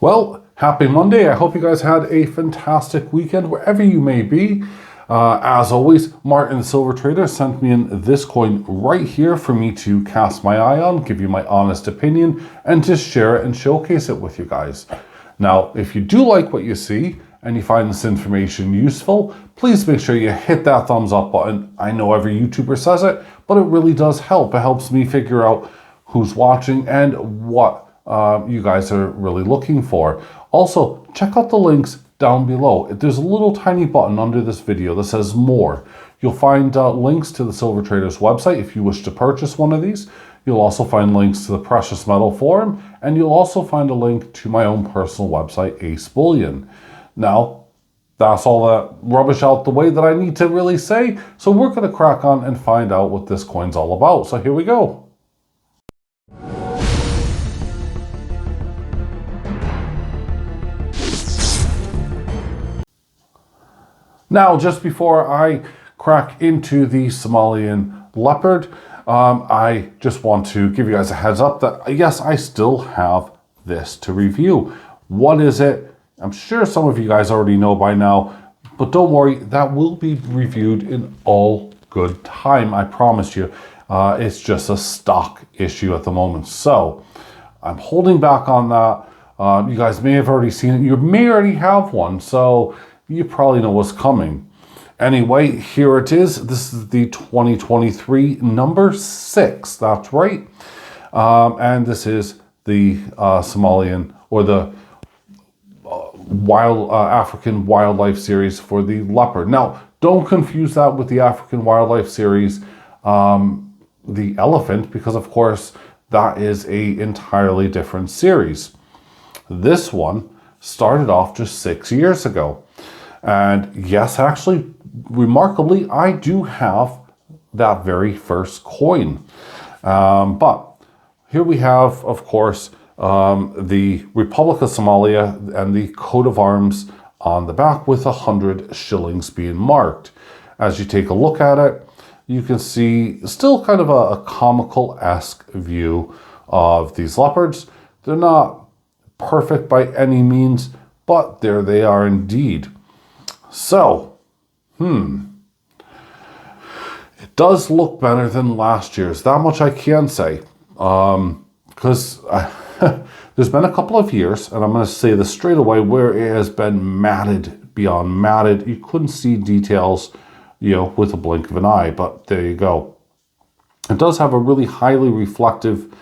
Well, happy Monday. I hope you guys had a fantastic weekend wherever you may be. As always, Martin the Silver Trader sent me in this coin right here for me to cast my eye on, give you my honest opinion, and to share it and showcase it with you guys. Now, if you do like what you see and you find this information useful, please make sure you hit that thumbs up button. I know every YouTuber says it, but it really does help. It helps me figure out who's watching and what you guys are really looking for. Also, check out the links down below. There's a little tiny button under this video that says more. You'll find links to the Silver Traders website if you wish to purchase one of these. You'll also find links to the Precious Metal Forum, and you'll also find a link to my own personal website, AceBullion. Now, that's all that rubbish out the way that I need to really say, so we're going to crack on and find out what this coin's all about. So here we go. Now, just before I crack into the Somalian Leopard, I just want to give you guys a heads up that, yes, I still have this to review. What is it? I'm sure some of you guys already know by now, but don't worry, that will be reviewed in all good time, I promise you. It's just a stock issue at the moment. So, I'm holding back on that. You guys may have already seen it. You may already have one, so you probably know what's coming. Anyway, here it is. This is the 2023 number 6. That's right. And this is the Somalian, or the African Wildlife Series for the leopard. Now, don't confuse that with the African Wildlife Series, the elephant, because of course that is a entirely different series. This one started off just 6 years ago. And yes, actually, remarkably, I do have that very first coin. But here we have, of course, the Republic of Somalia and the coat of arms on the back with 100 shillings being marked. As you take a look at it, you can see still kind of a comical-esque view of these leopards. They're not perfect by any means, but there they are indeed. So, it does look better than last year's. That much I can say. Because there's been a couple of years, and I'm going to say this straight away, where it has been matted beyond matted. You couldn't see details, with a blink of an eye, but there you go. It does have a really highly reflective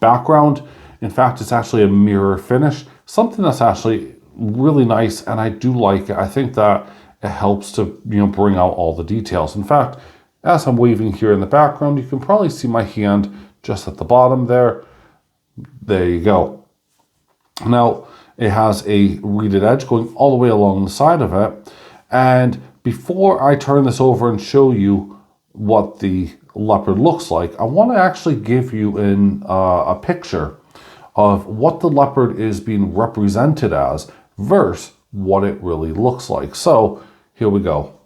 background. In fact, it's actually a mirror finish, something that's actually really nice, and I do like it. I think that it helps to bring out all the details. In fact, as I'm waving here in the background, you can probably see my hand just at the bottom there. There you go. Now, it has a reeded edge going all the way along the side of it. And before I turn this over and show you what the leopard looks like, I want to actually give you a picture of what the leopard is being represented as versus what it really looks like. So here we go.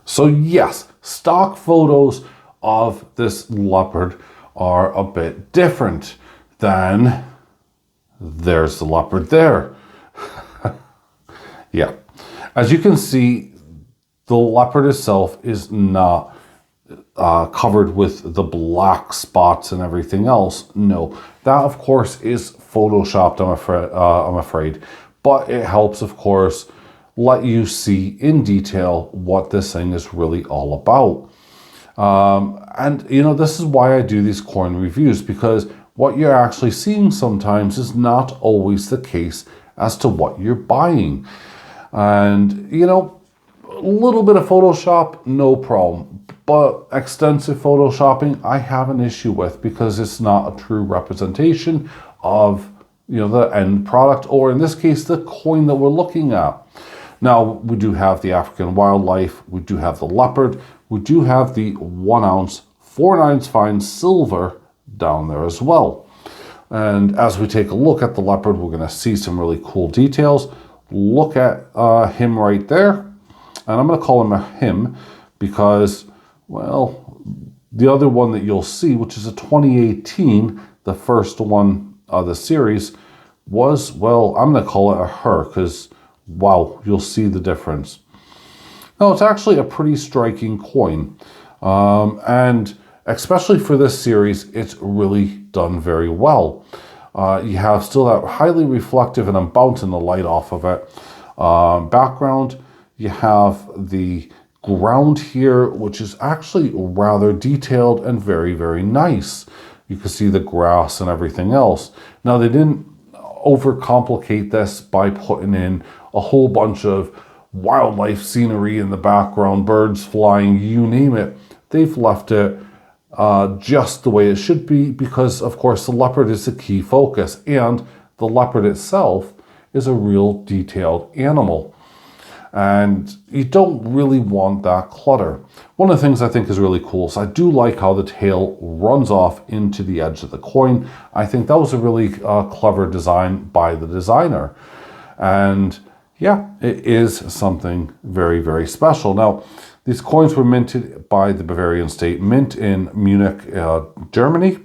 So yes, stock photos of this leopard are a bit different than there's the leopard there. Yeah, as you can see, the leopard itself is not covered with the black spots and everything else. No, that of course is photoshopped, I'm afraid. But it helps, of course, let you see in detail what this thing is really all about. And this is why I do these coin reviews, because what you're actually seeing sometimes is not always the case as to what you're buying. And, a little bit of Photoshop, no problem. But extensive photoshopping, I have an issue with, because it's not a true representation of, the end product, or in this case, the coin that we're looking at. Now, we do have the African wildlife, we do have the leopard, we do have the 1 ounce, 4/9 fine silver down there as well. And as we take a look at the leopard, we're going to see some really cool details. Look at him right there. And I'm going to call him a him because, well, The other one that you'll see, which is a 2018, the first one of the series, was, well, I'm going to call it a her, because, wow, you'll see the difference. Now, it's actually a pretty striking coin. And especially for this series, it's really done very well. You have still that highly reflective, and I'm bouncing the light off of it, background. You have the ground here, which is actually rather detailed and very, very nice. You can see the grass and everything else. Now, they didn't overcomplicate this by putting in a whole bunch of wildlife scenery in the background, birds flying, you name it. They've left it just the way it should be, because of course the leopard is the key focus, and the leopard itself is a real detailed animal, and you don't really want that clutter. One of the things I think is really cool is I do like how the tail runs off into the edge of the coin. I think that was a really clever design by the designer, and yeah, it is something very, very special. Now, these coins were minted by the Bavarian State Mint in Munich, Germany.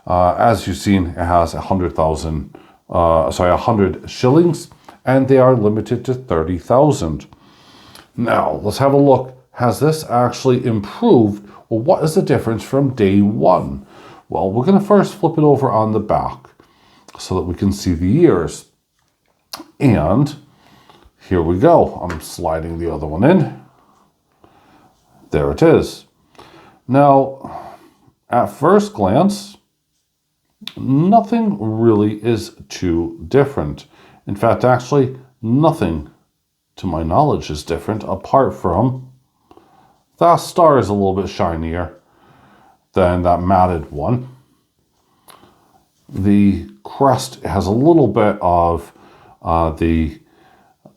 As you've seen, it has 100 shillings, and they are limited to 30,000. Now, let's have a look. Has this actually improved? Well, what is the difference from day one? Well, we're going to first flip it over on the back so that we can see the years. And here we go. I'm sliding the other one in. There it is. Now, at first glance, nothing really is too different. In fact, actually, nothing to my knowledge is different, apart from that star is a little bit shinier than that matted one. The crest has a little bit of the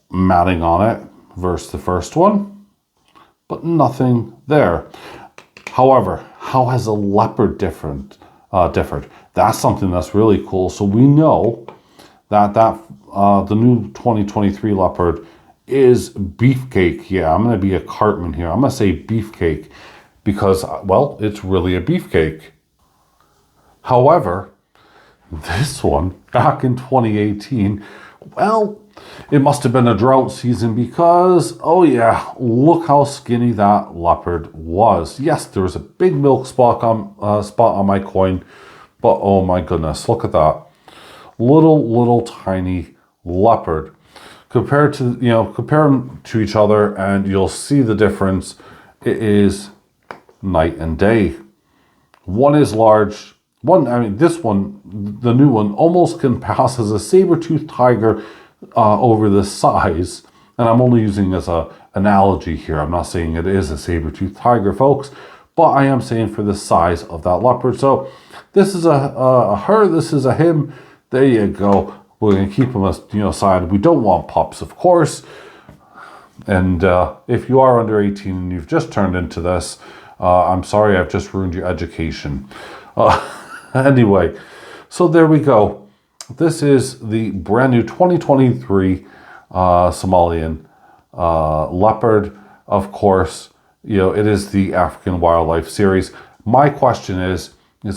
matting on it versus the first one, but nothing there. However, how has a leopard differed? That's something that's really cool. So we know that the new 2023 leopard is beefcake. Yeah, I'm going to be a Cartman here. I'm going to say beefcake because, well, it's really a beefcake. However, this one back in 2018, well, it must have been a drought season because, oh yeah, look how skinny that leopard was. Yes, there was a big milk spot on my coin, but oh my goodness, look at that. Little tiny leopard. Compare them to each other and you'll see the difference. It is night and day. One is large. This one, the new one, almost can pass as a saber-toothed tiger over the size. And I'm only using as an analogy here. I'm not saying it is a saber-toothed tiger, folks, but I am saying for the size of that leopard. So this is a her, this is a him. There you go. We're going to keep them aside. We don't want pups, of course. And if you are under 18 and you've just turned into this, I'm sorry, I've just ruined your education. Anyway, so there we go. This is the brand new 2023 Somalian Leopard. Of course, it is the African Wildlife Series. My question is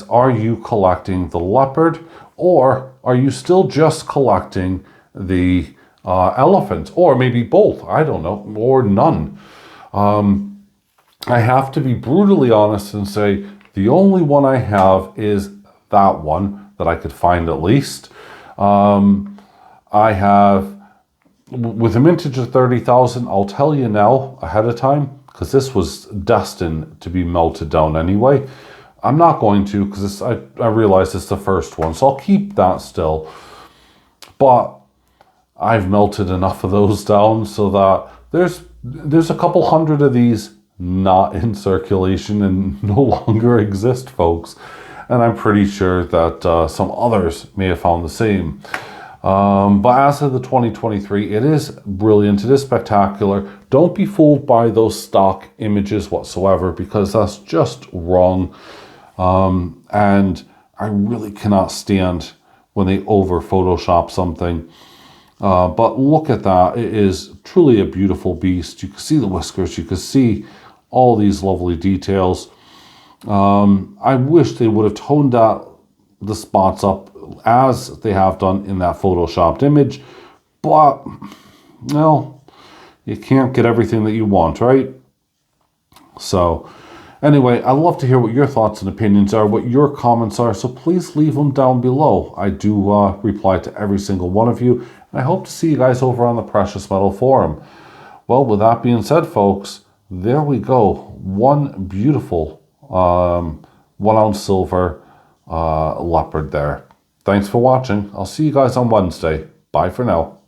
are you collecting the leopard, or are you still just collecting the elephant, or maybe both? I don't know, or none. I have to be brutally honest and say the only one I have is that one that I could find at least. I have, with a mintage of 30,000, I'll tell you now ahead of time, because this was destined to be melted down anyway. I'm not going to, because I realize it's the first one, so I'll keep that still. But I've melted enough of those down so that there's a couple hundred of these not in circulation and no longer exist, folks. And I'm pretty sure that some others may have found the same. But as of the 2023, it is brilliant. It is spectacular. Don't be fooled by those stock images whatsoever, because that's just wrong. And I really cannot stand when they over Photoshop something. But look at that. It is truly a beautiful beast. You can see the whiskers. You can see all these lovely details. I wish they would have toned the spots up as they have done in that photoshopped image, but, well, you can't get everything that you want, right? So, anyway, I'd love to hear what your thoughts and opinions are, what your comments are, so please leave them down below. I do reply to every single one of you, and I hope to see you guys over on the Precious Metal Forum. Well, with that being said, folks, there we go. One beautiful 1 ounce silver leopard there. Thanks for watching. I'll see you guys on Wednesday. Bye for now.